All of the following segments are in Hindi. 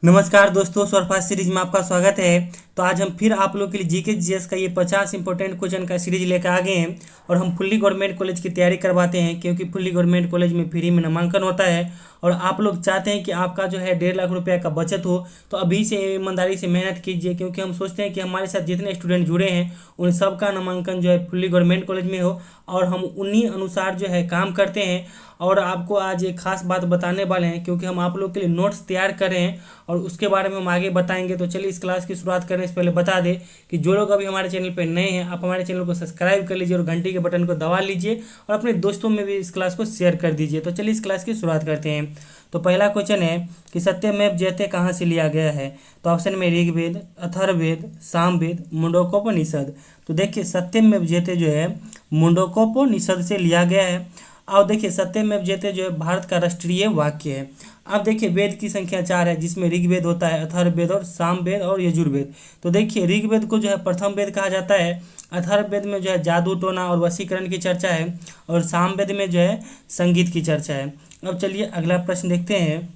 नमस्कार दोस्तों, स्वरफास्ट सीरीज में आपका स्वागत है। तो आज हम फिर आप लोग के लिए जीके जीएस का ये 50 इंपॉर्टेंट क्वेश्चन का सीरीज लेकर आ गए हैं। और हम फुल्ली गवर्नमेंट कॉलेज की तैयारी करवाते हैं, क्योंकि फुल्ली गवर्नमेंट कॉलेज में फ्री में नामांकन होता है। और आप लोग चाहते हैं कि आपका जो है 1.5 लाख रुपया का बचत हो, तो अभी से ईमानदारी से मेहनत कीजिए, क्योंकि हम सोचते हैं कि हमारे साथ जितने स्टूडेंट जुड़े हैं उन सब का नामांकन जो है फुल्ली गवर्नमेंट कॉलेज में हो, और हम उन्हीं अनुसार जो है काम करते हैं। और आपको आज एक खास बात बताने वाले हैं, क्योंकि हम आप लोग के लिए नोट्स तैयार कर रहे हैं और उसके बारे में हम आगे बताएंगे। तो चलिए इस क्लास की शुरुआत करने से पहले बता दें कि जो लोग अभी हमारे चैनल पर नए हैं, आप हमारे चैनल को सब्सक्राइब कर लीजिए और घंटी के बटन को दबा लीजिए और अपने दोस्तों में भी इस क्लास को शेयर कर दीजिए। तो चलिए इस क्लास की शुरुआत करते हैं। तो पहला क्वेश्चन है कि सत्यमेव जयते कहाँ से लिया गया है। तो ऑप्शन में ऋग्वेद, अथर्ववेद, सामवेद, मुंडकोपनिषद। तो देखिए सत्यमेव जयते जो है मुंडकोपनिषद से लिया गया है। अब देखिए सत्यमेव जयते जो है भारत का राष्ट्रीय वाक्य है। अब देखिए वेद की संख्या 4 है, जिसमें ऋग्वेद होता है, अथर्ववेद और सामवेद और यजुर्वेद। तो देखिए ऋग्वेद को जो है प्रथम वेद कहा जाता है, अथर्ववेद में जो है जादू टोना और वशीकरण की चर्चा है, और सामवेद में जो है संगीत की चर्चा है। अब चलिए अगला प्रश्न देखते हैं।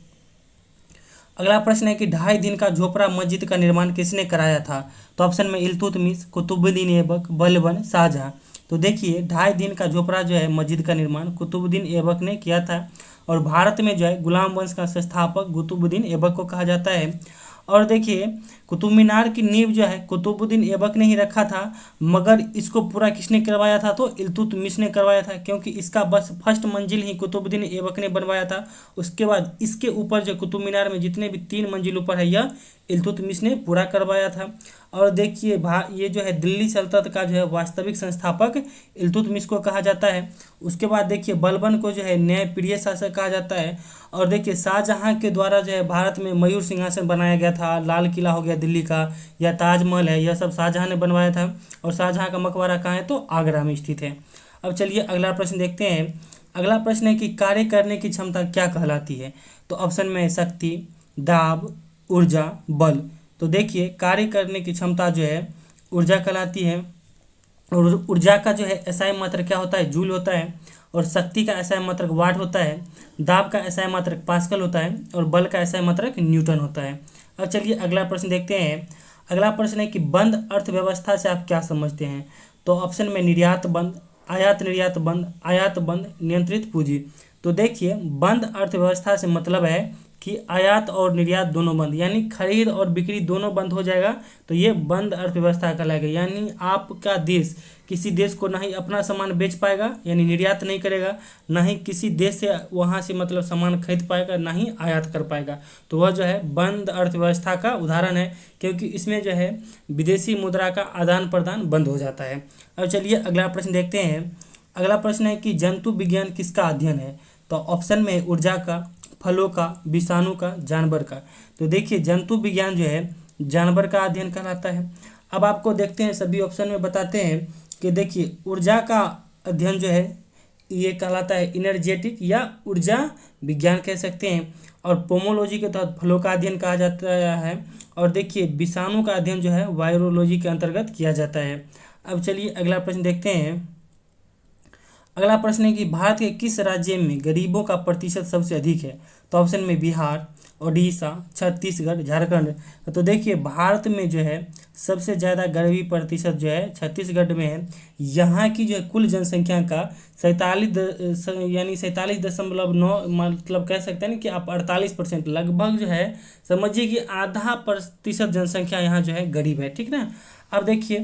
अगला प्रश्न है कि 2.5 दिन का झोपड़ा मस्जिद का निर्माण किसने कराया था। तो ऑप्शन में इल्तुतमिश, कुतुबुद्दीन ऐबक, बलबन, शाहजहां। तो देखिए 2.5 दिन का झोपड़ा जो है मस्जिद का निर्माण कुतुबुद्दीन ऐबक ने किया था। और भारत में जो है गुलाम वंश का संस्थापक कुतुबुद्दीन ऐबक को कहा जाता है। और देखिए कुतुब मीनार की नींव जो है कुतुबुद्दीन ऐबक ने ही रखा था, मगर इसको पूरा किसने करवाया था, तो इल्तुतमिश ने करवाया था, क्योंकि इसका बस फर्स्ट मंजिल ही कुतुबुद्दीन ऐबक ने बनवाया था। उसके बाद इसके ऊपर जो कुतुब मीनार में जितने भी 3 मंजिल ऊपर है, यह इल्तुतमिश ने पूरा करवाया था। और देखिए ये जो है दिल्ली सल्तनत का जो है वास्तविक संस्थापक इल्तुतमिश को कहा जाता है। उसके बाद देखिए बलबन को जो है न्यायप्रिय शासक कहा जाता है। और देखिए शाहजहां के द्वारा जो है भारत में मयूर सिंहासन बनाया गया था, लाल किला हो गया दिल्ली का, या ताजमहल है, यह सब शाहजहां ने बनवाया था। और शाहजहां का मकबरा कहाँ है, तो आगरा में स्थित है। अब चलिए अगला प्रश्न देखते हैं। अगला प्रश्न है कि कार्य करने की क्षमता क्या कहलाती है। तो ऑप्शन में है शक्ति, दाब, ऊर्जा, बल। तो देखिए कार्य करने की क्षमता जो है ऊर्जा कहलाती है। और ऊर्जा का जो है एसआई मात्रक क्या होता है, जूल होता है। और शक्ति का एसआई मात्रक वाट होता है। दाब का एसआई मात्रक पास्कल होता है। और बल का एसआई मात्रक न्यूटन होता है। अब चलिए अगला प्रश्न देखते हैं। अगला प्रश्न है कि बंद अर्थव्यवस्था से आप क्या समझते हैं। तो ऑप्शन में निर्यात बंद, आयात निर्यात बंद, आयात बंद, नियंत्रित पूंजी। तो देखिए बंद अर्थव्यवस्था से मतलब है कि आयात और निर्यात दोनों बंद, यानी खरीद और बिक्री दोनों बंद हो जाएगा, तो ये बंद अर्थव्यवस्था कहलाएगा। यानी आपका देश किसी देश को ना ही अपना सामान बेच पाएगा, यानी निर्यात नहीं करेगा, ना ही किसी देश से वहाँ से मतलब सामान खरीद पाएगा, ना ही आयात कर पाएगा। तो वह जो है बंद अर्थव्यवस्था का उदाहरण है, क्योंकि इसमें जो है विदेशी मुद्रा का आदान प्रदान बंद हो जाता है। अब चलिए अगला प्रश्न देखते हैं। अगला प्रश्न है कि जंतु विज्ञान किसका अध्ययन है। तो ऑप्शन में ऊर्जा का, फलों का, विषाणु का, जानवर का। तो देखिए जंतु विज्ञान जो है जानवर का अध्ययन कहलाता है। अब आपको देखते हैं सभी ऑप्शन में बताते हैं कि देखिए ऊर्जा का अध्ययन जो है ये कहलाता है इनर्जेटिक या ऊर्जा विज्ञान कह सकते हैं। और पोमोलॉजी के तहत फलों का अध्ययन कहा जाता है। और देखिए विषाणु का अध्ययन जो है वायरोलॉजी के अंतर्गत किया जाता है। अब चलिए अगला प्रश्न देखते हैं। अगला प्रश्न है कि भारत के किस राज्य में गरीबों का प्रतिशत सबसे अधिक है। तो ऑप्शन में बिहार, उड़ीसा, छत्तीसगढ़, झारखंड। तो देखिए भारत में जो है सबसे ज़्यादा गरीबी प्रतिशत जो है छत्तीसगढ़ में है। यहाँ की जो है कुल जनसंख्या का 47 यानी 47.9 मतलब कह सकते हैं ना कि आप 48% लगभग जो है समझिए कि आधा प्रतिशत जनसंख्या यहाँ जो है गरीब है, ठीक ना। अब देखिए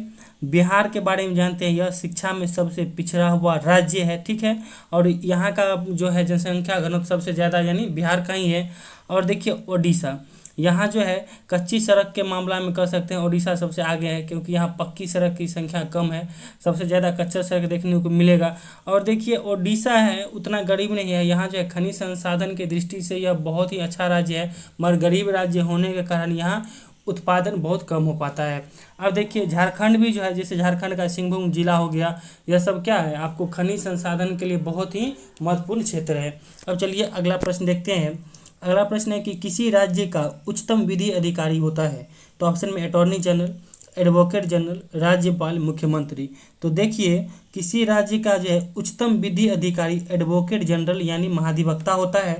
बिहार के बारे में जानते हैं, यह शिक्षा में सबसे पिछड़ा हुआ राज्य है, ठीक है। और यहाँ का जो है जनसंख्या घनत्व सबसे ज़्यादा यानी बिहार का ही है। और देखिए उड़ीसा, यहाँ जो है कच्ची सड़क के मामला में कह सकते हैं उड़ीसा सबसे आगे है, क्योंकि यहाँ पक्की सड़क की संख्या कम है, सबसे ज़्यादा कच्चा सड़क देखने को मिलेगा। और देखिए उड़ीसा है उतना गरीब नहीं है, यहाँ जो है खनिज संसाधन की दृष्टि से यह बहुत ही अच्छा राज्य है, मगर गरीब राज्य होने के कारण यहाँ उत्पादन बहुत कम हो पाता है। अब देखिए झारखंड भी जो है, जैसे झारखंड का सिंहभूम जिला हो गया, यह सब क्या है आपको खनिज संसाधन के लिए बहुत ही महत्वपूर्ण क्षेत्र है। अब चलिए अगला प्रश्न देखते हैं। अगला प्रश्न है कि किसी राज्य का उच्चतम विधि अधिकारी होता है। तो ऑप्शन में अटॉर्नी जनरल, एडवोकेट जनरल, राज्यपाल, मुख्यमंत्री। तो देखिए किसी राज्य का जो है उच्चतम विधि अधिकारी एडवोकेट जनरल यानी महाधिवक्ता होता है।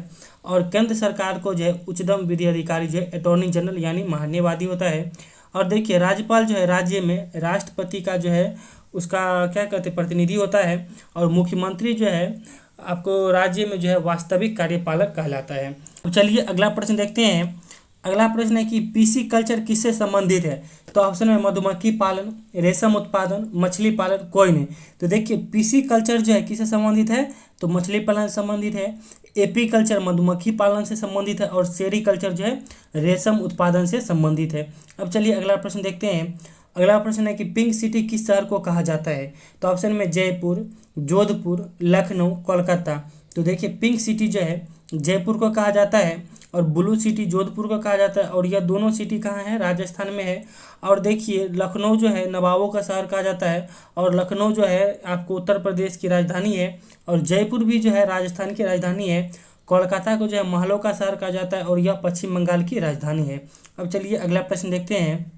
और केंद्र सरकार को जो है उच्चतम विधि अधिकारी जो है अटॉर्नी जनरल यानी महान्यायवादी होता है। और देखिए राज्यपाल जो है राज्य में राष्ट्रपति का जो है उसका क्या कहते हैं प्रतिनिधि होता है। और मुख्यमंत्री जो है आपको राज्य में जो है वास्तविक कार्यपालक कहलाता है। तो चलिए अगला प्रश्न देखते हैं। अगला प्रश्न है कि पीसी कल्चर किससे संबंधित है? तो ऑप्शन में मधुमक्खी पालन, रेशम उत्पादन, मछली पालन, कोई नहीं। तो देखिए पीसी कल्चर जो है किससे संबंधित है? तो मछली पालन से संबंधित है। एपी कल्चर मधुमक्खी पालन से संबंधित है और सेरी कल्चर जो है रेशम उत्पादन से संबंधित है। अब चलिए अगला प्रश्न देखते हैं। अगला प्रश्न है कि पिंक सिटी किस शहर को कहा जाता है? तो ऑप्शन में जयपुर, जोधपुर, लखनऊ, कोलकाता। तो देखिए पिंक सिटी जो है जयपुर को कहा जाता है और ब्लू सिटी जोधपुर को कहा जाता है। और यह दोनों सिटी कहाँ है? राजस्थान में है। और देखिए लखनऊ जो है नवाबों का शहर कहा जाता है और लखनऊ जो है आपको उत्तर प्रदेश की राजधानी है। और जयपुर भी जो है राजस्थान की राजधानी है। कोलकाता को जो है महलों का शहर कहा जाता है और यह पश्चिम बंगाल की राजधानी है। अब चलिए अगला प्रश्न देखते हैं।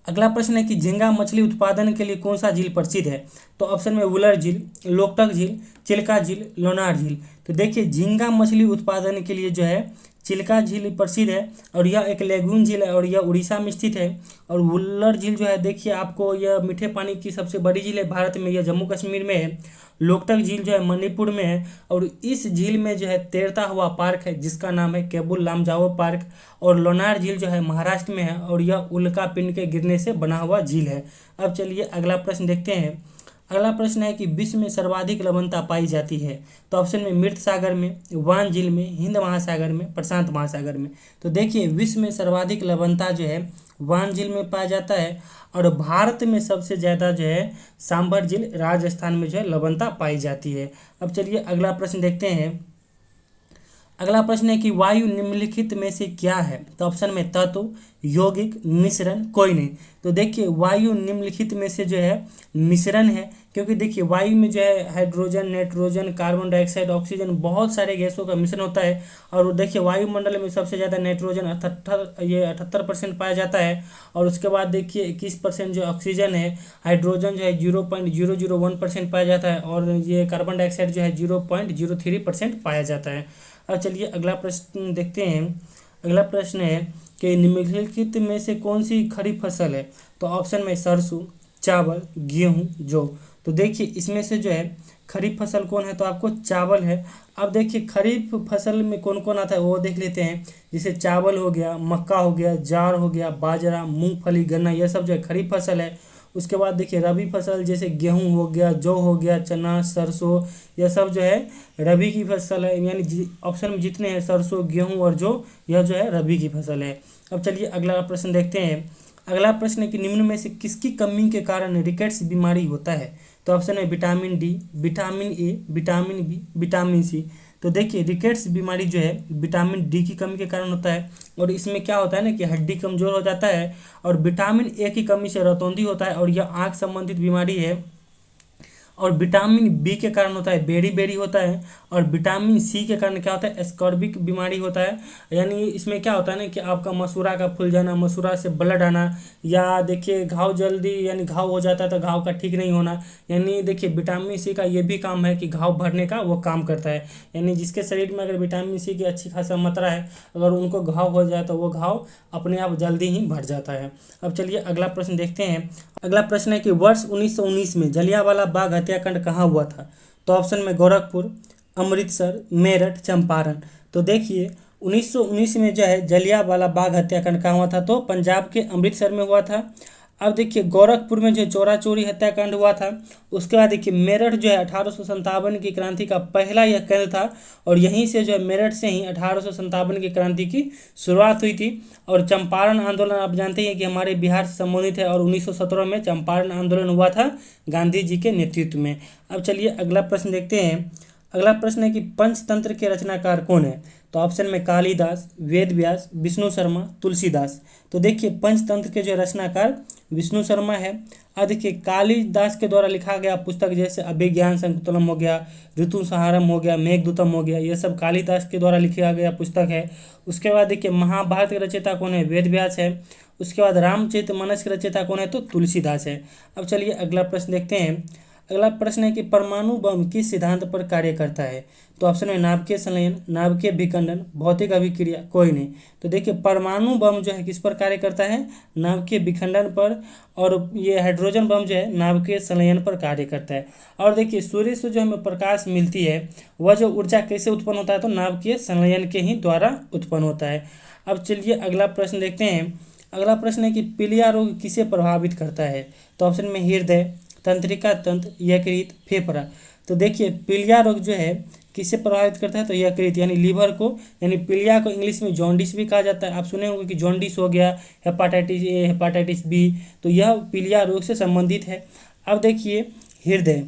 अगला प्रश्न है कि झींगा मछली उत्पादन के लिए कौन सा झील प्रसिद्ध है? तो ऑप्शन में वुलर झील, लोकटक झील, चिल्का झील, लोनार झील। तो देखिए झींगा मछली उत्पादन के लिए जो है चिल्का झील प्रसिद्ध है और यह एक लेगून झील है और यह उड़ीसा में स्थित है। और वुलर झील जो है देखिए आपको यह मीठे पानी की सबसे बड़ी झील है भारत में, यह जम्मू कश्मीर में है। लोकटक झील जो है मणिपुर में है और इस झील में जो है तैरता हुआ पार्क है जिसका नाम है केबुल लामजाओ पार्क। और लोनार झील जो है महाराष्ट्र में है और यह उल्का पिंड के गिरने से बना हुआ झील है। अब चलिए अगला प्रश्न देखते हैं। अगला प्रश्न है कि विश्व में सर्वाधिक लवणता पाई जाती है? तो ऑप्शन में मृत सागर में, वान झील में, हिंद महासागर में, प्रशांत महासागर में। तो देखिए विश्व में सर्वाधिक लवणता जो है वान झील में पाया जाता है और भारत में सबसे ज़्यादा जो है सांभर झील राजस्थान में जो है लवणता पाई जाती है। अब चलिए अगला प्रश्न देखते हैं। अगला प्रश्न है कि वायु निम्नलिखित में से क्या है? तो ऑप्शन में तत्व, यौगिक, मिश्रण, कोई नहीं। तो देखिए वायु निम्नलिखित में से जो है मिश्रण है क्योंकि देखिए वायु में जो है hydrogen, nitrogen, carbon dioxide, oxygen बहुत सारे गैसों का मिश्रण होता है। और देखिए वायुमंडल में सबसे ज़्यादा नाइट्रोजन 78% पाया जाता है। और उसके बाद देखिए 21% जो ऑक्सीजन है, हाइड्रोजन जो है 0.001% पाया जाता है और ये कार्बन डाइऑक्साइड जो है 0.03% पाया जाता है। अब चलिए अगला प्रश्न देखते हैं। अगला प्रश्न है कि निम्नलिखित में से कौन सी खरीफ फसल है? तो ऑप्शन में सरसों, चावल, गेहूं, जौ। तो देखिए इसमें से जो है खरीफ फसल कौन है? तो आपको चावल है। अब देखिए खरीफ फसल में कौन कौन आता है वो देख लेते हैं। जैसे चावल हो गया, मक्का हो गया, ज्वार हो गया, बाजरा, मूंगफली, गन्ना, यह सब जो है खरीफ फसल है। उसके बाद देखिए रबी फसल जैसे गेहूं हो गया, जौ हो गया, चना, सरसों, यह सब जो है रबी की फसल है। यानी ऑप्शन में जितने हैं सरसों, गेहूं और जौ, यह जो है रबी की फसल है। अब चलिए अगला प्रश्न देखते हैं। अगला प्रश्न है कि निम्न में से किसकी कमी के कारण रिकेट्स बीमारी होता है? तो ऑप्शन है vitamin D, vitamin A, vitamin B, vitamin C. तो देखिए रिकेट्स बीमारी जो है विटामिन डी की कमी के कारण होता है और इसमें क्या होता है ना कि हड्डी कमजोर हो जाता है। और विटामिन ए की कमी से रतौंधी होता है और यह आँख संबंधित बीमारी है। और विटामिन बी के कारण होता है बेरी बेरी होता है। और विटामिन सी के कारण क्या होता है? स्कॉर्बिक बीमारी होता है। यानी इसमें क्या होता है ना कि आपका मसूड़ा का फूल जाना, मसूड़ा से ब्लड आना, या देखिए घाव जल्दी यानी घाव हो जाता है तो घाव का ठीक नहीं होना। यानी देखिए विटामिन सी का ये भी काम है कि घाव भरने का वो काम करता है। यानी जिसके शरीर में अगर विटामिन सी की अच्छी खासा मात्रा है, अगर उनको घाव हो जाए तो वो घाव अपने आप जल्दी ही भर जाता है। अब चलिए अगला प्रश्न देखते हैं। अगला प्रश्न है कि वर्ष 1919 में जलियांवाला बाग हत्याकांड कहाँ हुआ था? तो ऑप्शन में गोरखपुर, अमृतसर, मेरठ, चंपारण। तो देखिए 1919 में जो है जलियांवाला बाग हत्याकांड कहाँ हुआ था? तो पंजाब के अमृतसर में हुआ था। अब देखिए गोरखपुर में जो चोरा चोरी हत्याकांड हुआ था। उसके बाद देखिए मेरठ जो है 1857 की क्रांति का पहला यह केंद्र था और यहीं से जो है मेरठ से ही 1857 की क्रांति की शुरुआत हुई थी। और चंपारण आंदोलन आप जानते हैं कि हमारे बिहार से संबंधित है और 1917 में चंपारण आंदोलन हुआ था गांधी जी के नेतृत्व में। अब चलिए अगला प्रश्न देखते हैं। अगला प्रश्न है कि पंचतंत्र के रचनाकार कौन है? तो ऑप्शन में कालिदास, वेद व्यास, विष्णु शर्मा, तुलसीदास। तो देखिए पंचतंत्र के जो रचनाकार विष्णु शर्मा है। अब देखिए कालिदास के द्वारा लिखा गया पुस्तक जैसे अभिज्ञान शाकुंतलम हो गया, ऋतुसंहारम हो गया, मेघदूतम हो गया, यह सब कालिदास के द्वारा लिखा गया पुस्तक है। उसके बाद देखिए महाभारत के रचयिता कौन है? वेद व्यास है। उसके बाद रामचरितमानस के रचयिता कौन है? तो तुलसीदास है। अब चलिए अगला प्रश्न देखते हैं। अगला प्रश्न है कि परमाणु बम किस सिद्धांत पर कार्य करता है। तो ऑप्शन में नाभिकीय संलयन, नाभिकीय विखंडन, भौतिक अभिक्रिया, कोई नहीं। तो देखिए परमाणु बम जो है किस पर कार्य करता है, नाभिकीय विखंडन पर, और ये हाइड्रोजन बम जो है नाभिकीय संलयन पर कार्य करता है। और देखिए सूर्य से जो हमें प्रकाश मिलती है वह जो ऊर्जा कैसे उत्पन्न होता है, तो नाभिकीय संलयन के ही द्वारा उत्पन्न होता है। अब चलिए अगला प्रश्न देखते हैं। अगला प्रश्न है कि पीलिया रोग किसे प्रभावित करता है। तो ऑप्शन में हृदय, तंत्रिका तंत्र, यकृत, फेफड़ा। तो देखिए पीलिया रोग जो है किसे प्रभावित करता है, तो यकृत यानी लीवर को, यानी पीलिया को इंग्लिश में जॉन्डिस भी कहा जाता है। आप सुने होंगे कि जॉन्डिस हो गया, हेपाटाइटिस ए, हेपाटाइटिस बी, तो यह पीलिया रोग से संबंधित है। अब देखिए हृदय,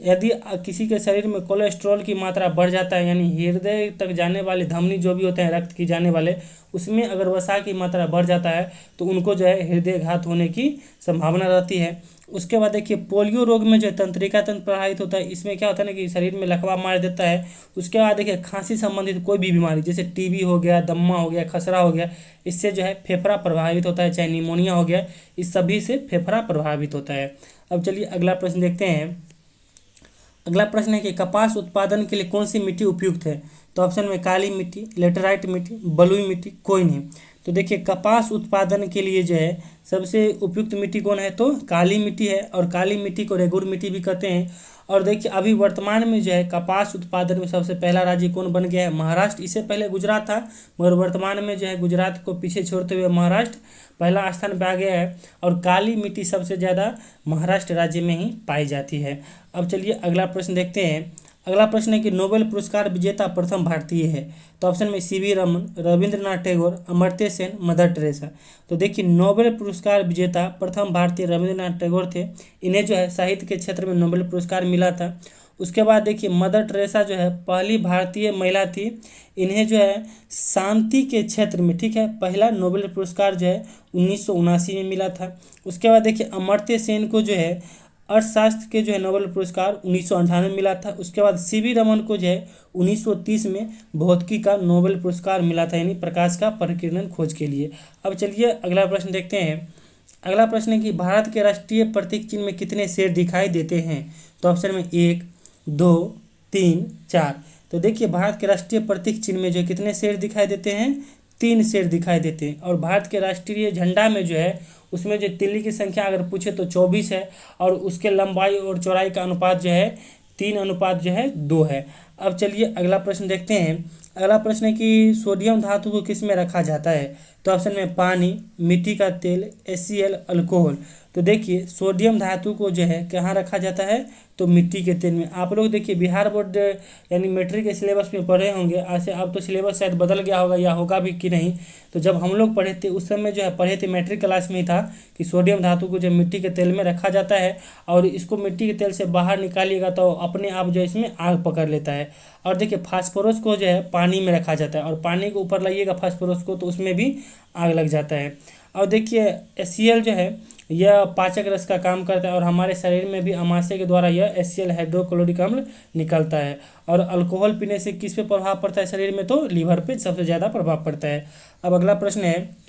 यदि किसी के शरीर में कोलेस्ट्रॉल की मात्रा बढ़ जाता है, यानी हृदय तक जाने वाले धमनी जो भी होते हैं रक्त की जाने वाले, उसमें अगर वसा की मात्रा बढ़ जाता है तो उनको जो है हृदय घात होने की संभावना रहती है। उसके बाद देखिए पोलियो रोग में जो है तंत्रिका तंत्र प्रभावित होता है। इसमें क्या होता है ना कि शरीर में लकवा मार देता है। उसके बाद देखिए खांसी संबंधित कोई भी बीमारी जैसे टीबी हो गया, दम्मा हो गया, खसरा हो गया, इससे जो है फेफड़ा प्रभावित होता है, चाहे निमोनिया हो गया, इस सभी से फेफड़ा प्रभावित होता है। अब चलिए अगला प्रश्न देखते हैं। अगला प्रश्न है कि कपास उत्पादन के लिए कौन सी मिट्टी उपयुक्त है। तो ऑप्शन में काली मिट्टी, लेटराइट मिट्टी, बलुई मिट्टी, कोई नहीं। तो देखिए कपास उत्पादन के लिए जो है सबसे उपयुक्त मिट्टी कौन है, तो काली मिट्टी है, और काली मिट्टी को रेगुर मिट्टी भी कहते हैं। और देखिए अभी वर्तमान में जो है कपास उत्पादन में सबसे पहला राज्य कौन बन गया है, महाराष्ट्र। इससे पहले गुजरात था, मगर वर्तमान में जो है गुजरात को पीछे छोड़ते हुए महाराष्ट्र पहला स्थान पर आ गया है, और काली मिट्टी सबसे ज़्यादा महाराष्ट्र राज्य में ही पाई जाती है। अब चलिए अगला प्रश्न देखते हैं। अगला प्रश्न है कि नोबेल पुरस्कार विजेता प्रथम भारतीय है। तो ऑप्शन में CV Raman, Rabindranath Tagore, Amartya Sen, mother Teresa. तो देखिए नोबेल पुरस्कार विजेता प्रथम भारतीय रविंद्रनाथ टैगोर थे। इन्हें जो है साहित्य के क्षेत्र में नोबेल पुरस्कार मिला था। उसके बाद देखिए मदर टेरेसा जो है पहली भारतीय महिला थी। इन्हें जो है शांति के क्षेत्र में, ठीक है, पहला नोबेल पुरस्कार जो है 1979 में मिला था। उसके बाद देखिए अमर्त्य सेन को जो है अर्थशास्त्र के जो है नोबेल पुरस्कार 1998 में मिला था। उसके बाद सीवी रमन को जो है 1930 में भौतिकी का नोबेल पुरस्कार मिला था, यानी प्रकाश का परिकिरण खोज के लिए। अब चलिए अगला प्रश्न देखते हैं। अगला प्रश्न है कि भारत के राष्ट्रीय प्रतीक चिन्ह में कितने शेर दिखाई देते हैं। तो ऑप्शन में 1, 2, 3, 4। तो देखिए भारत के राष्ट्रीय प्रतीक चिन्ह में जो कितने शेर दिखाई देते हैं, 3 शेर दिखाई देते हैं। और भारत के राष्ट्रीय झंडा में जो है उसमें जो तिल्ली की संख्या अगर पूछे तो 24 है, और उसके लंबाई और चौड़ाई का अनुपात जो है 3:2 है। अब चलिए अगला प्रश्न देखते हैं। अगला प्रश्न है कि सोडियम धातु को किस में रखा जाता है। तो ऑप्शन में पानी, मिट्टी का तेल, HCl, अल्कोहल। तो देखिए सोडियम धातु को जो है कहाँ रखा जाता है, तो मिट्टी के तेल में। आप लोग देखिए बिहार बोर्ड यानी मैट्रिक के सिलेबस में पढ़े होंगे, ऐसे अब तो सिलेबस शायद बदल गया होगा या होगा भी कि नहीं। तो जब हम लोग पढ़े थे उस समय जो है पढ़े थे मैट्रिक क्लास में ही था कि सोडियम धातु को जो मिट्टी के तेल में रखा जाता है, और इसको मिट्टी के तेल से बाहर निकालिएगा तो अपने आप जो है इसमें आग पकड़ लेता है। और देखिए फास्फोरस को जो है पानी में रखा जाता है, और पानी के ऊपर लाइएगा फास्फोरस को तो उसमें भी आग लग जाता है। और देखिए HCl जो है यह पाचक रस का काम करता है, और हमारे शरीर में भी अमाशय के द्वारा यह HCl हाइड्रोक्लोरिक अम्ल निकलता है। और अल्कोहल पीने से किस पे प्रभाव पड़ता है शरीर में, तो लीवर पे सबसे ज़्यादा प्रभाव पड़ता है। अब अगला प्रश्न है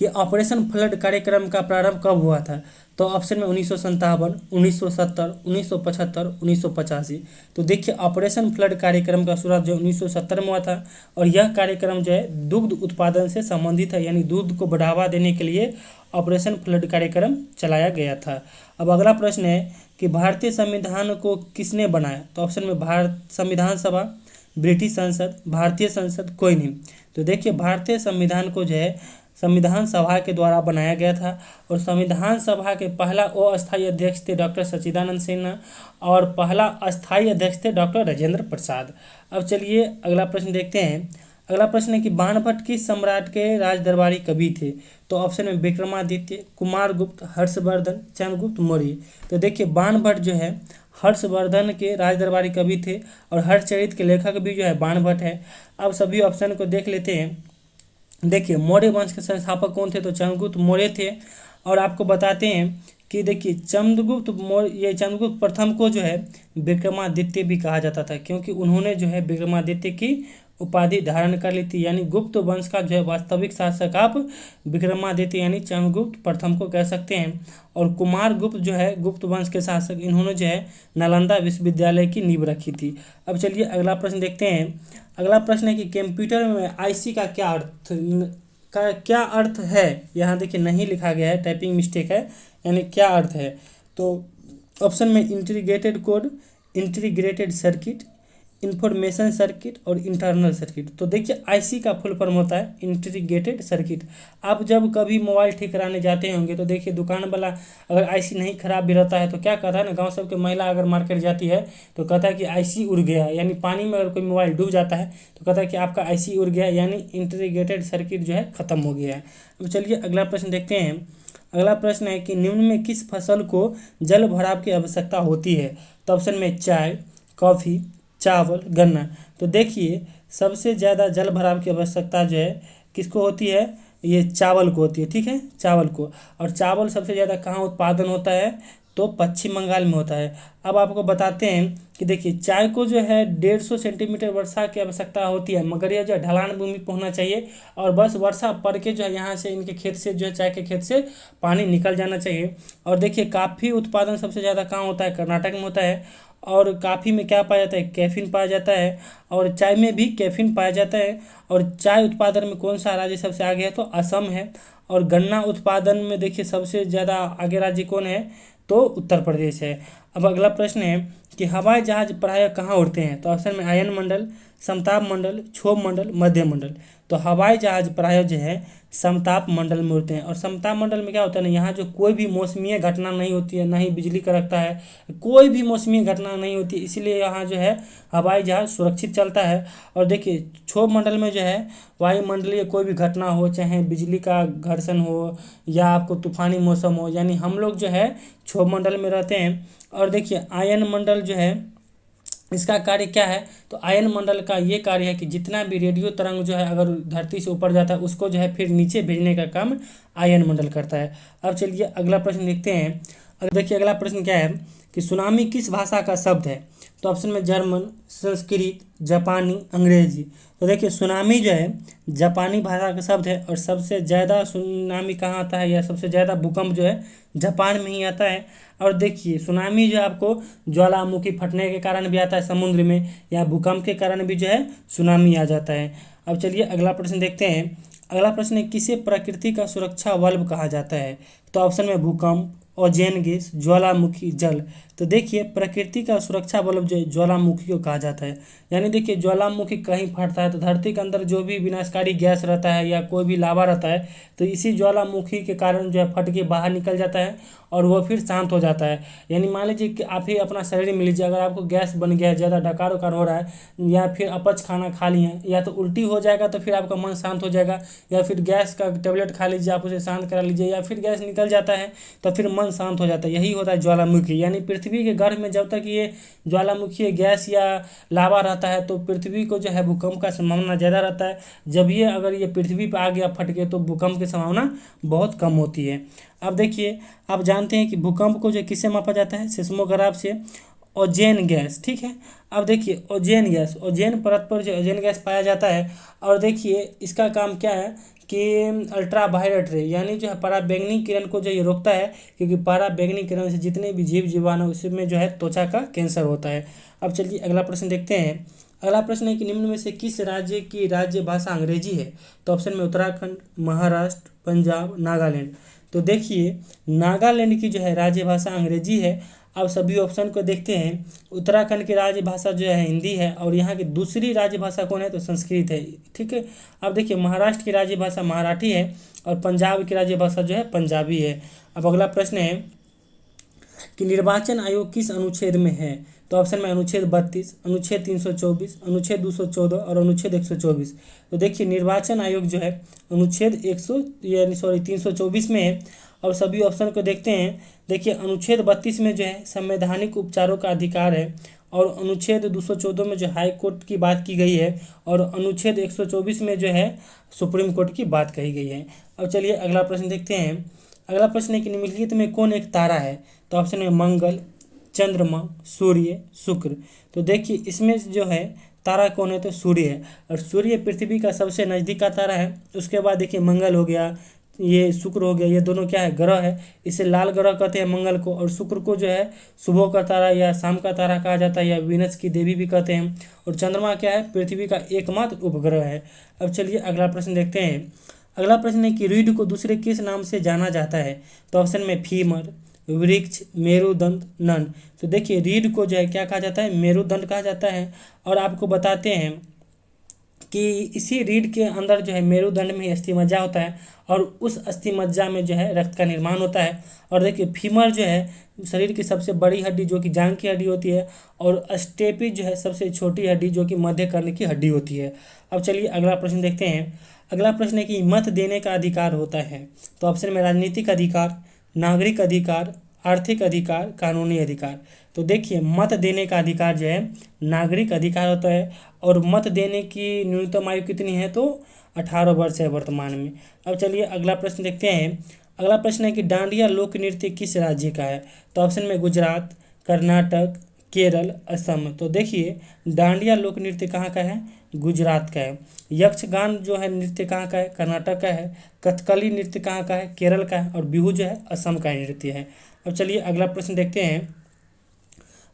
कि ऑपरेशन फ्लड कार्यक्रम का प्रारंभ कब हुआ था। तो ऑप्शन में 1957, 1970, 1975, 1985। तो देखिए ऑपरेशन फ्लड कार्यक्रम का शुरुआत जो 1970 में हुआ था, और यह कार्यक्रम जो है दुग्ध उत्पादन से संबंधित है, यानी दूध को बढ़ावा देने के लिए ऑपरेशन फ्लड कार्यक्रम चलाया गया था। अब अगला प्रश्न है कि भारतीय संविधान को किसने बनाया। तो ऑप्शन में भारत संविधान सभा, ब्रिटिश संसद, भारतीय संसद, कोई नहीं। तो देखिए भारतीय संविधान को जो है संविधान सभा के द्वारा बनाया गया था, और संविधान सभा के पहला अस्थायी अध्यक्ष थे डॉक्टर सच्चिदानंद सिन्हा, और पहला अस्थायी अध्यक्ष थे डॉक्टर राजेंद्र प्रसाद। अब चलिए अगला प्रश्न देखते हैं। अगला प्रश्न है कि बाणभट्ट किस सम्राट के राज दरबारी कवि थे। तो ऑप्शन में विक्रमादित्य, कुमारगुप्त, हर्षवर्धन, चंद्रगुप्त मौर्य। तो देखिए बाणभट्ट जो है हर्षवर्धन के राज दरबारी कवि थे, और हर्षचरित के लेखक भी जो है बाणभट्ट है। अब सभी ऑप्शन को देख लेते हैं। देखिए मौर्य वंश के संस्थापक कौन थे, तो चंद्रगुप्त मौर्य थे। और आपको बताते हैं कि देखिए चंद्रगुप्त मौर्य, ये चंद्रगुप्त प्रथम को जो है विक्रमादित्य भी कहा जाता था, क्योंकि उन्होंने जो है विक्रमादित्य की उपाधि धारण कर ली थी। यानी गुप्त वंश का जो है वास्तविक शासक आप विक्रमादित्य यानी चंद्रगुप्त प्रथम को कह सकते हैं। और कुमार गुप्त जो है गुप्त वंश के शासक, इन्होंने जो है नालंदा विश्वविद्यालय की नींव रखी थी। अब चलिए अगला प्रश्न देखते हैं। अगला प्रश्न है कि कंप्यूटर में आईसी का क्या अर्थ है। यहाँ देखिए नहीं लिखा गया है, टाइपिंग मिस्टेक है, यानी क्या अर्थ है। तो ऑप्शन में integrated code, integrated circuit, information circuit और इंटरनल सर्किट। तो देखिए आईसी का फुल फॉर्म होता है इंटीग्रेटेड सर्किट। आप जब कभी मोबाइल ठीक कराने जाते होंगे तो देखिए दुकान वाला अगर आईसी नहीं खराब भी रहता है तो क्या कहता है ना, गांव सब के महिला अगर मार्केट जाती है तो कहता है कि आईसी उड़ गया, यानी पानी में अगर कोई मोबाइल डूब जाता है तो कहता है कि आपका आईसी उड़ गया, यानी इंटीग्रेटेड सर्किट जो है खत्म हो गया है। अब चलिए अगला प्रश्न देखते हैं। अगला प्रश्न है कि निम्न में किस फसल को जल भराव की आवश्यकता होती है। तो ऑप्शन में चाय, कॉफ़ी, चावल, गन्ना। तो देखिए सबसे ज़्यादा जल भराव की आवश्यकता जो है किसको होती है, ये चावल को होती है, ठीक है, चावल को। और चावल सबसे ज़्यादा कहाँ उत्पादन होता है, तो पश्चिम बंगाल में होता है। अब आपको बताते हैं कि देखिए चाय को जो है 150 सेंटीमीटर वर्षा की आवश्यकता होती है, मगर यह जो है ढलान भूमि पर होना चाहिए और बस वर्षा पड़ के जो है यहाँ से इनके खेत से जो है चाय के खेत से पानी निकल जाना चाहिए। और देखिए काफ़ी उत्पादन सबसे ज़्यादा कहाँ होता है, कर्नाटक में होता है। और काफ़ी में क्या पाया जाता है, कैफीन पाया जाता है, और चाय में भी कैफीन पाया जाता है। और चाय उत्पादन में कौन सा राज्य सबसे आगे है, तो असम है। और गन्ना उत्पादन में देखिए सबसे ज़्यादा आगे राज्य कौन है, तो उत्तर प्रदेश है। अब अगला प्रश्न है कि हवाई जहाज प्रायः कहाँ उड़ते हैं। तो ऑप्शन में आयन मंडल, समताप मंडल, क्षोभ मंडल, मध्य मंडल। तो हवाई जहाज प्रायः जो है समताप मंडल में उड़ते हैं। और समताप मंडल में क्या होता है ना, यहाँ जो कोई भी मौसमी घटना नहीं होती है, ना ही बिजली कड़कता है, कोई भी मौसमी घटना नहीं होती, इसलिए यहाँ जो है हवाई जहाज सुरक्षित चलता है। और देखिए क्षोभ मंडल में जो है वायुमंडलीय कोई भी घटना हो, चाहे बिजली का घर्षण हो या आपको तूफानी मौसम हो, यानी हम लोग जो है क्षोभ मंडल में रहते हैं। और देखिए आयन मंडल जो है इसका कार्य क्या है, तो आयन मंडल का ये कार्य है कि जितना भी रेडियो तरंग जो है अगर धरती से ऊपर जाता है उसको जो है फिर नीचे भेजने का काम आयन मंडल करता है। अब चलिए अगला प्रश्न देखते हैं। अब देखिए अगला प्रश्न क्या है कि सुनामी किस भाषा का शब्द है। तो ऑप्शन में जर्मन, संस्कृत, जापानी, अंग्रेजी। तो देखिए सुनामी जो है जापानी भाषा का शब्द है और सबसे ज़्यादा सुनामी कहाँ आता है या सबसे ज़्यादा भूकंप जो है जापान में ही आता है। और देखिए सुनामी जो है आपको ज्वालामुखी फटने के कारण भी आता है समुद्र में, या भूकंप के कारण भी जो है सुनामी आ जाता है। अब चलिए अगला प्रश्न देखते हैं। अगला प्रश्न है किसे प्रकृति का सुरक्षा बल्ब कहा जाता है। तो ऑप्शन में भूकंप, ओजोन गैस, ज्वालामुखी, जल। तो देखिए प्रकृति का सुरक्षा बल्ब जो है ज्वालामुखी को कहा जाता है। यानी देखिए ज्वालामुखी कहीं फटता है तो धरती के अंदर जो भी विनाशकारी गैस रहता है या कोई भी लावा रहता है तो इसी ज्वालामुखी के कारण जो है फट के बाहर निकल जाता है और वो फिर शांत हो जाता है। यानी मान लीजिए कि आप ही अपना शरीर में लीजिए, अगर आपको गैस बन गया है, ज़्यादा डकार उकार हो रहा है या फिर अपच खाना खा लिए हैं, या तो उल्टी हो जाएगा तो फिर आपका मन शांत हो जाएगा, या फिर गैस का टेबलेट खा लीजिए, आप उसे शांत करा लीजिए, या फिर गैस निकल जाता है तो फिर मन शांत हो जाता है। यही होता है ज्वालामुखी। यानी पृथ्वी के गर्भ में जब तक ये ज्वालामुखी गैस या लावा रहता है तो पृथ्वी को जो है भूकंप का संभावना ज़्यादा रहता है। जब ये अगर ये पृथ्वी पर आ गया फट के तो भूकंप की संभावना बहुत कम होती है। अब देखिए आप जानते हैं कि भूकंप को जो किससे मापा जाता है, सिस्मोग्राफ से, ओजोन गैस, ठीक है। अब देखिए ओजोन गैस, ओजोन परत पर जो ओजोन गैस पाया जाता है। और देखिए इसका काम क्या है कि अल्ट्रा वायलेट रे यानी जो है पराबैंगनी किरण को जो ये रोकता है, क्योंकि पराबैंगनी किरण से जितने भी जीव जीवाणु उसमें जो है त्वचा का कैंसर होता है। अब चलिए अगला प्रश्न देखते हैं। अगला प्रश्न है कि निम्न में से किस राज्य की राज्य भाषा अंग्रेजी है। तो ऑप्शन में उत्तराखंड, महाराष्ट्र, पंजाब, नागालैंड। तो देखिए नागालैंड की जो है राज्य भाषा अंग्रेजी है। अब सभी ऑप्शन को देखते हैं। उत्तराखंड की राज्य भाषा जो है हिंदी है और यहाँ की दूसरी राज्य भाषा कौन है, तो संस्कृत है, ठीक है। अब देखिए महाराष्ट्र की राज्य भाषा मराठी है और पंजाब की राज्य भाषा जो है पंजाबी है। अब अगला प्रश्न है कि निर्वाचन आयोग किस अनुच्छेद में है। तो ऑप्शन में अनुच्छेद 32, अनुच्छेद 324, अनुच्छेद 214 और अनुच्छेद 124। तो देखिए निर्वाचन आयोग जो है अनुच्छेद 324 में है। और सभी ऑप्शन को देखते हैं। देखिए अनुच्छेद 32 में जो है संवैधानिक उपचारों का अधिकार है, और अनुच्छेद 214 में जो हाई कोर्ट की बात की गई है, और अनुच्छेद 124 में जो है सुप्रीम कोर्ट की बात कही गई है। अब चलिए अगला प्रश्न देखते हैं। अगला प्रश्न है कि निम्नलिखित में कौन एक तारा है। तो ऑप्शन में मंगल, चंद्रमा, सूर्य, शुक्र। तो देखिए इसमें जो है तारा कौन है, तो सूर्य है। और सूर्य पृथ्वी का सबसे नज़दीक का तारा है। उसके बाद देखिए मंगल हो गया, ये शुक्र हो गया, ये दोनों क्या है, ग्रह है। इसे लाल ग्रह कहते हैं मंगल को। और शुक्र को जो है सुबह का तारा या शाम का तारा कहा जाता है, या वीनस की देवी भी कहते हैं। और चंद्रमा क्या है, पृथ्वी का एकमात्र उपग्रह है। अब चलिए अगला प्रश्न देखते हैं। अगला प्रश्न है कि रीढ़ को दूसरे किस नाम से जाना जाता है, तो ऑप्शन में फीमर, वृक्ष, मेरुदंड, नन। तो देखिए रीढ़ को जो है क्या कहा जाता है, मेरुदंड कहा जाता है। और आपको बताते हैं कि इसी रीढ़ के अंदर जो है मेरुदंड में अस्थिमज्जा होता है, और उस अस्थिमज्जा में जो है रक्त का निर्माण होता है। और देखिए फीमर जो है शरीर की सबसे बड़ी हड्डी जो कि जांघ की हड्डी होती है, और स्टेपिस जो है सबसे छोटी हड्डी जो कि मध्य कर्ण की हड्डी होती है। अब चलिए अगला प्रश्न देखते हैं। अगला प्रश्न है कि मत देने का अधिकार होता है, तो ऑप्शन में राजनीतिक अधिकार, नागरिक अधिकार, आर्थिक अधिकार, कानूनी अधिकार। तो देखिए मत देने का अधिकार जो है नागरिक अधिकार होता है, और मत देने की न्यूनतम आयु कितनी है, तो 18 वर्ष है वर्तमान में। अब चलिए अगला प्रश्न देखते हैं। अगला प्रश्न है कि डांडिया लोक नृत्य किस राज्य का है, तो ऑप्शन में गुजरात, कर्नाटक, केरल, असम। तो देखिए डांडिया लोक नृत्य कहाँ का है, गुजरात का है। यक्षगान जो है नृत्य कहाँ का है, कर्नाटक का है। कथकली नृत्य कहाँ का है, केरल का है। और बिहू जो है असम का नृत्य है। अब चलिए अगला प्रश्न देखते हैं।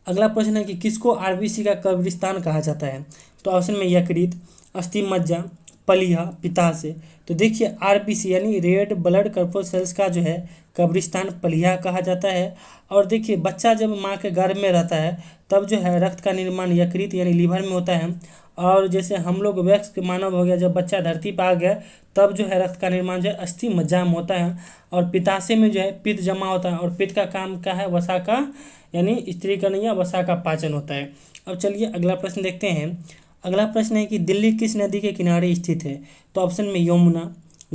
अगला प्रश्न है कि किसको आरबीसी का कब्रिस्तान कहा जाता है, तो ऑप्शन में यकृत, अस्थिमज्जा, पलिया, पित्ताशय। तो देखिए आरबीसी यानी रेड ब्लड कॉर्पस्कल्स का जो है कब्रिस्तान पलिया कहा जाता है। और देखिए बच्चा जब माँ के गर्भ में रहता है तब जो है रक्त का निर्माण यकृत यानी लीवर में होता है। और जैसे हम लोग वयस्क मानव हो गया, जब बच्चा धरती पर आ गया तब जो है रक्त का निर्माण जो है अस्थि मज्जा में होता है। और पित्ताशय में जो है पित्त जमा होता है, और पित्त का काम क्या है, वसा का यानी स्त्रीकरण या वसा का पाचन होता है। अब चलिए अगला प्रश्न देखते हैं। अगला प्रश्न है कि दिल्ली किस नदी के किनारे स्थित है, तो ऑप्शन में यमुना,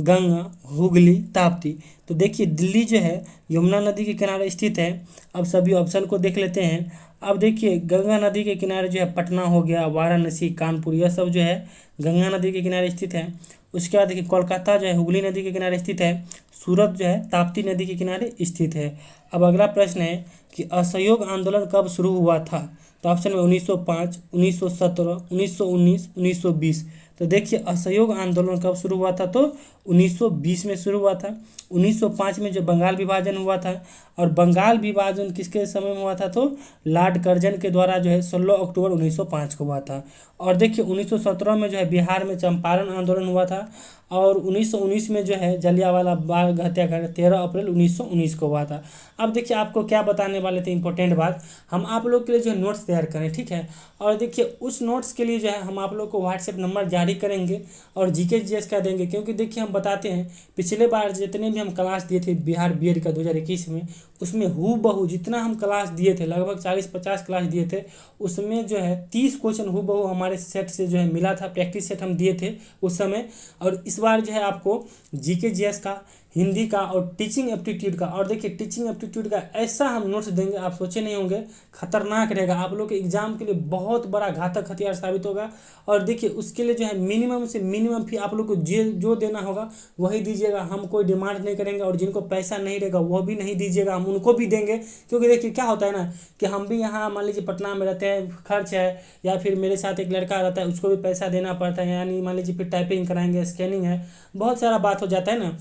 गंगा, हुगली, ताप्ती। तो देखिए दिल्ली जो है यमुना नदी के किनारे स्थित है। अब सभी ऑप्शन को देख लेते हैं। अब देखिए गंगा नदी के किनारे जो है पटना हो गया, वाराणसी, कानपुर, यह सब जो है गंगा नदी के किनारे स्थित है। उसके बाद देखिए कोलकाता जो है हुगली नदी के किनारे स्थित है। सूरत जो है ताप्ती नदी के किनारे स्थित है। अब अगला प्रश्न है कि असहयोग आंदोलन कब शुरू हुआ था, तो ऑप्शन में 1905, 1917, 1919, 1920। तो देखिए असहयोग आंदोलन कब शुरू हुआ था, तो 1920 में शुरू हुआ था। 1905 में जो बंगाल विभाजन हुआ था, और बंगाल विभाजन किसके समय में हुआ था, तो लॉर्ड कर्जन के द्वारा जो है 16 अक्टूबर 1905 को हुआ था। और देखिए 1917 में जो है बिहार में चंपारण आंदोलन हुआ था। और 1919 में जो है जलियांवाला बाग हत्याकांड 13 अप्रैल 1919 को हुआ था। अब देखिए आपको क्या बताने वाले थे, इंपॉर्टेंट बात, हम आप लोग के लिए जो है नोट्स तैयार करें, ठीक है। और देखिए उस नोट्स के लिए जो है हम आप लोग को व्हाट्सएप नंबर जारी करेंगे और जीके जीएस का देंगे। क्योंकि देखिए हम बताते हैं पिछले बार जितने भी हम क्लास दिए थे बिहार बीएड का 2021 में, उसमें हूबहू जितना हम क्लास दिए थे, लगभग 40-50 क्लास दिए थे, उसमें जो है 30 क्वेश्चन हूबहू हमारे सेट से जो है मिला था। प्रैक्टिस सेट हम दिए थे उस समय। और इस बार जो है आपको जीके जीएस का, हिंदी का और टीचिंग एप्टीट्यूड का, और देखिए टीचिंग एप्टीट्यूड का ऐसा हम नोट्स देंगे आप सोचे नहीं होंगे, खतरनाक रहेगा, आप लोग के एग्जाम के लिए बहुत बड़ा घातक हथियार साबित होगा। और देखिए उसके लिए जो है मिनिमम से मिनिमम फी आप लोग को जो देना होगा वही दीजिएगा। हम कोई डिमांड नहीं करेंगे, और जिनको पैसा नहीं रहेगा वो भी नहीं दीजिएगा, हम उनको भी देंगे। क्योंकि देखिए क्या होता है ना कि हम भी यहाँ मान लीजिए पटना में रहते हैं, खर्च है, या फिर मेरे साथ एक लड़का रहता है उसको भी पैसा देना पड़ता है, यानी मान लीजिए फिर टाइपिंग कराएंगे, स्कैनिंग है, बहुत सारा बात हो जाता है ना।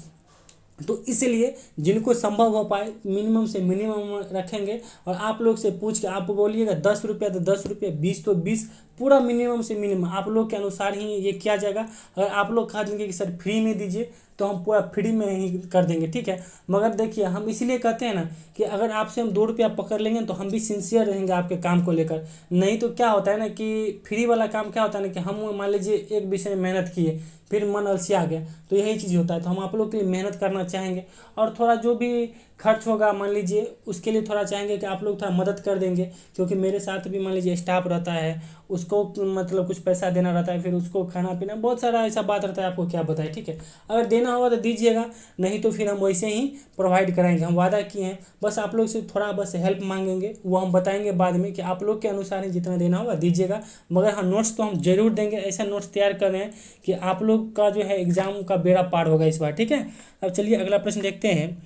तो इसलिए जिनको संभव हो पाए मिनिमम से मिनिमम रखेंगे। और आप लोग से पूछ के आप बोलिएगा 10 रुपया तो 10 रुपये, 20 तो 20, पूरा मिनिमम से मिनिमम आप लोग के अनुसार ही ये किया जाएगा। अगर आप लोग कह देंगे कि सर फ्री में दीजिए तो हम पूरा फ्री में ही कर देंगे, ठीक है। मगर देखिए हम इसलिए कहते हैं ना कि अगर आपसे हम 2 रुपया पकड़ लेंगे तो हम भी सिंसियर रहेंगे आपके काम को लेकर। नहीं तो क्या होता है ना कि फ्री वाला काम क्या होता है ना कि हम मान लीजिए एक विषय में मेहनत किए, फिर मन अलसिया गया, तो यही चीज़ होता है। तो हम आप लोग के लिए मेहनत करना चाहेंगे, और थोड़ा जो भी खर्च होगा मान लीजिए उसके लिए थोड़ा चाहेंगे कि आप लोग थोड़ा मदद कर देंगे। क्योंकि मेरे साथ भी मान लीजिए स्टाफ रहता है, उसको मतलब कुछ पैसा देना रहता है, फिर उसको खाना पीना, बहुत सारा ऐसा बात रहता है, आपको क्या बताए, ठीक है। अगर देना होगा तो दीजिएगा, नहीं तो फिर हम वैसे ही प्रोवाइड कराएंगे, हम वादा किए हैं। बस आप लोग से थोड़ा बस हेल्प मांगेंगे, वो हम बताएंगे बाद में कि आप लोग के अनुसार ही जितना देना होगा दीजिएगा। मगर हाँ नोट्स तो हम जरूर देंगे, ऐसा नोट्स तैयार कर रहे हैं कि आप लोग का जो है एग्ज़ाम का बेड़ा पार होगा इस बार, ठीक है। अब चलिए अगला प्रश्न देखते हैं।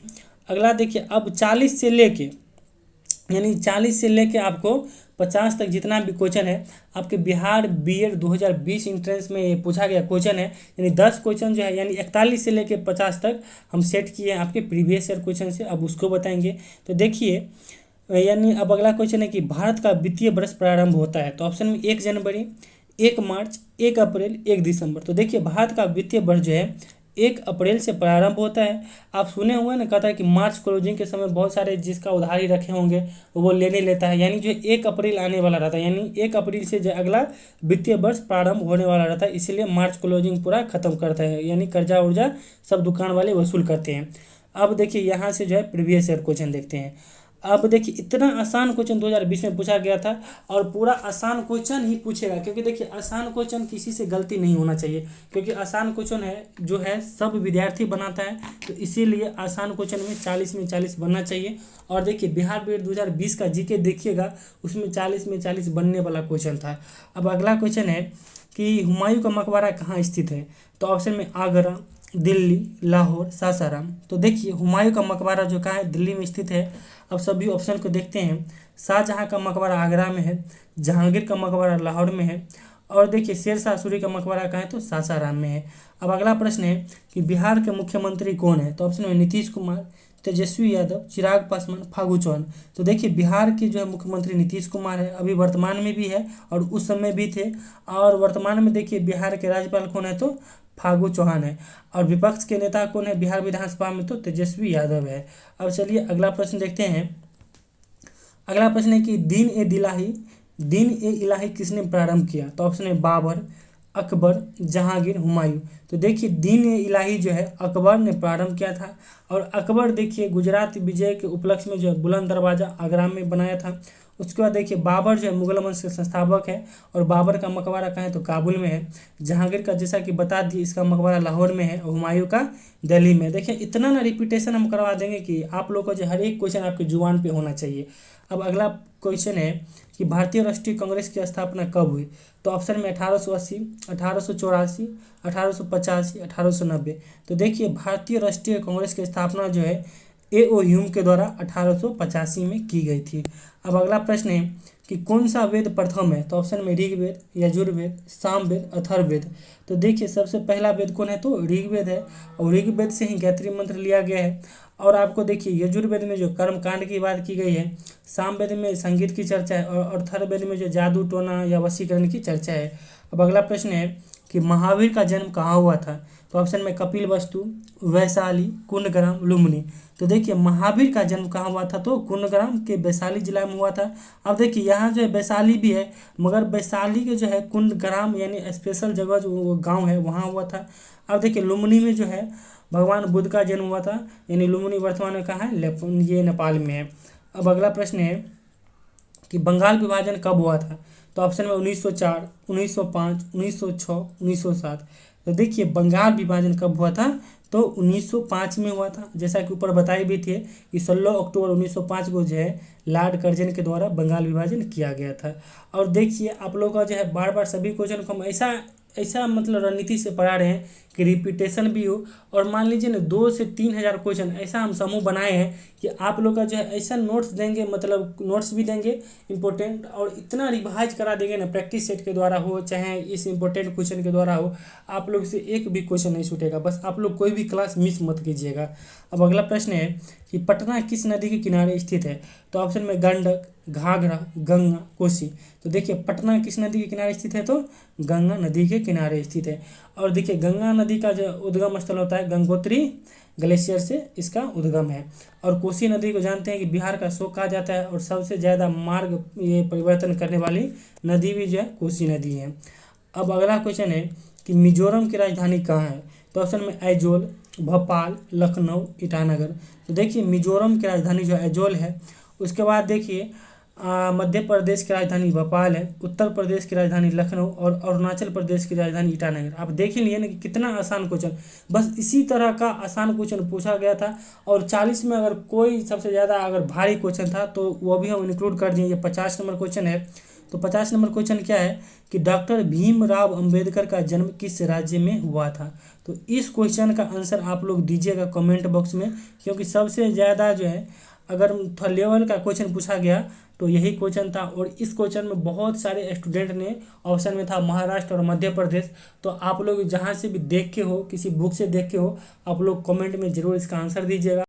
अगला देखिए अब 40 से लेके यानी 40 से लेके आपको 50 तक जितना भी क्वेश्चन है आपके बिहार बीएड 2020 इंट्रेंस में ये पूछा गया क्वेश्चन है। यानी 10 क्वेश्चन जो है यानी 41 से लेके 50 तक हम सेट किए हैं आपके प्रीवियस ईयर क्वेश्चन से, अब उसको बताएंगे। तो देखिए यानी अब अगला क्वेश्चन है कि भारत का वित्तीय वर्ष प्रारंभ होता है। तो ऑप्शन में 1 जनवरी, 1 मार्च, 1 अप्रैल, 1 दिसंबर। तो देखिए भारत का वित्तीय वर्ष जो है 1 अप्रैल से प्रारंभ होता है। आप सुने हुए ना, कहता है कि मार्च क्लोजिंग के समय बहुत सारे जिसका उधारी रखे होंगे वो लेने लेता है, यानी जो 1 अप्रैल आने वाला रहता है, यानी 1 अप्रैल से जो अगला वित्तीय वर्ष प्रारंभ होने वाला रहता है, इसीलिए मार्च क्लोजिंग पूरा खत्म करता है, यानी कर्जा उर्जा सब दुकान वाले वसूल करते हैं। अब देखिए यहाँ से जो है प्रीवियस ईयर क्वेश्चन देखते हैं। अब देखिए इतना आसान क्वेश्चन 2020 में पूछा गया था और पूरा आसान क्वेश्चन ही पूछेगा, क्योंकि देखिए आसान क्वेश्चन किसी से गलती नहीं होना चाहिए, क्योंकि आसान क्वेश्चन है जो है सब विद्यार्थी बनाता है, तो इसीलिए आसान क्वेश्चन में 40 में 40 बनना चाहिए। और देखिए बिहार बीएड 2020 का जीके देखिएगा, उसमें 40 में 40 बनने वाला क्वेश्चन था। अब अगला क्वेश्चन है कि हुमायूं का मकबरा कहाँ स्थित है। तो ऑप्शन में आगरा, दिल्ली, लाहौर, सासाराम। तो देखिए हुमायूं का मकबरा जो कहाँ है, दिल्ली में स्थित है। अब सभी ऑप्शन को देखते हैं। शाहजहाँ का मकबरा आगरा में है, जहांगीर का मकबरा लाहौर में है, और देखिए शेरशाह सूरी का मकबरा कहाँ है, तो सासाराम में है। अब अगला प्रश्न है कि बिहार के मुख्यमंत्री कौन है। तो ऑप्शन में नीतीश कुमार, तेजस्वी यादव, चिराग पासवान, फागू चौहान। तो देखिए बिहार के जो है मुख्यमंत्री नीतीश कुमार है, अभी वर्तमान में भी है और उस समय भी थे। और वर्तमान में देखिए बिहार के राज्यपाल कौन है, तो फागू चौहान है। और विपक्ष के नेता कौन है बिहार विधानसभा में, तो तेजस्वी यादव है। अब चलिए अगला प्रश्न देखते हैं। अगला प्रश्न है कि दीन ए इलाही किसने प्रारंभ किया। तो ऑप्शन है बाबर, अकबर, जहांगीर, हुमायूं। तो देखिए दीन ए इलाही जो है अकबर ने प्रारंभ किया था, और अकबर देखिए गुजरात विजय के उपलक्ष्य में जो है बुलंद दरवाज़ा आगरा में बनाया था। उसके बाद देखिए बाबर जो है मुगल वंश के संस्थापक है, और बाबर का मकबरा कहाँ है, तो काबुल में है। जहांगीर का जैसा कि बता दिए इसका मकबरा लाहौर में है, और हुमायूं का दिल्ली में। देखिए इतना ना रिपीटेशन हम करवा देंगे कि आप लोगों को जो हर एक क्वेश्चन आपकी जुबान पे होना चाहिए। अब अगला क्वेश्चन है कि भारतीय राष्ट्रीय कांग्रेस की स्थापना कब हुई। तो ऑप्शन में 1880, 1884, 1885, 1890। तो देखिए भारतीय राष्ट्रीय कांग्रेस की स्थापना जो है ए.ओ. ह्यूम के द्वारा 1885 में की गई थी। अब अगला प्रश्न है कि कौन सा वेद प्रथम है। तो ऑप्शन में ऋग्वेद, यजुर्वेद, सामवेद, अथर्ववेद। तो देखिए सबसे पहला वेद कौन है, तो ऋग्वेद है, और ऋग्वेद से ही गायत्री मंत्र लिया गया है। और आपको देखिए यजुर्वेद में जो कर्म कांड की बात की गई है, सामवेद में संगीत की चर्चा है, और अथर्ववेद में जो जादू टोना या वशीकरण की चर्चा है। अब अगला प्रश्न है कि महावीर का जन्म कहाँ हुआ था। तो ऑप्शन में कपिल वस्तु, वैशाली, कुंडग्राम, लुम्बिनी। तो देखिए महावीर का जन्म कहाँ हुआ था, तो कुंडग्राम के वैशाली जिला में हुआ था। अब देखिए यहाँ जो है वैशाली भी है, मगर वैशाली के जो है कुंडग्राम यानी स्पेशल जगह जो गांव है वहाँ हुआ था। अब देखिए लुम्बिनी में जो है भगवान बुद्ध का जन्म हुआ था, यानी लुम्बिनी वर्तमान में कहाँ है, ये नेपाल में है। अब अगला प्रश्न है कि बंगाल विभाजन कब हुआ था। तो ऑप्शन में 1904, 1905, 1906, 1907। तो देखिए बंगाल विभाजन कब हुआ था, तो 1905 में हुआ था, जैसा कि ऊपर बताई भी थी कि 16 अक्टूबर 1905 को जो है लॉर्ड कर्जन के द्वारा बंगाल विभाजन किया गया था। और देखिए आप लोग का जो है बार बार सभी क्वेश्चन को हम ऐसा ऐसा मतलब रणनीति से पढ़ा रहे हैं कि रिपीटेशन भी हो, और मान लीजिए ना 2 से 3 हज़ार क्वेश्चन ऐसा हम समूह बनाए हैं कि आप लोग का जो है ऐसा नोट्स देंगे, मतलब नोट्स भी देंगे इंपॉर्टेंट, और इतना रिवाइज करा देंगे ना, प्रैक्टिस सेट के द्वारा हो चाहे इस इंपॉर्टेंट क्वेश्चन के द्वारा हो, आप लोग से एक भी क्वेश्चन नहीं छूटेगा। बस आप लोग कोई भी क्लास मिस मत कीजिएगा। अब अगला प्रश्न है कि पटना किस नदी के किनारे स्थित है। तो ऑप्शन में गंडक, घाघरा, गंगा, कोसी। तो देखिए पटना किस नदी के किनारे स्थित है, तो गंगा नदी के किनारे स्थित है। और देखिए गंगा नदी का जो उद्गम स्थल होता है गंगोत्री ग्लेशियर से इसका उद्गम है। और कोसी नदी को जानते हैं कि बिहार का शोक कहा जाता है, और सबसे ज़्यादा मार्ग ये परिवर्तन करने वाली नदी भी जो है कोसी नदी है। अब अगला क्वेश्चन है कि मिजोरम की राजधानी कहाँ है। तो ऑप्शन में ऐजोल, भोपाल, लखनऊ, ईटानगर। तो देखिए मिजोरम की राजधानी जो ऐजोल है। उसके बाद देखिए मध्य प्रदेश की राजधानी भोपाल है, उत्तर प्रदेश की राजधानी लखनऊ, और अरुणाचल प्रदेश की राजधानी ईटानगर। आप देख ही लिए ना कि कितना आसान क्वेश्चन, बस इसी तरह का आसान क्वेश्चन पूछा गया था। और 40 में अगर कोई सबसे ज़्यादा अगर भारी क्वेश्चन था तो वो भी हम इंक्लूड कर दिए। ये 50 नंबर क्वेश्चन है। तो 50 नंबर क्वेश्चन क्या है कि डॉक्टर भीमराव अंबेडकर का जन्म किस राज्य में हुआ था। तो इस क्वेश्चन का आंसर आप लोग दीजिएगा कमेंट बॉक्स में, क्योंकि सबसे ज़्यादा जो है अगर थोड़ा लेवल का क्वेश्चन पूछा गया तो यही क्वेश्चन था। और इस क्वेश्चन में बहुत सारे स्टूडेंट ने ऑप्शन में था महाराष्ट्र और मध्य प्रदेश। तो आप लोग जहाँ से भी देख के हो, किसी बुक से देख के हो, आप लोग कमेंट में ज़रूर इसका आंसर दीजिएगा।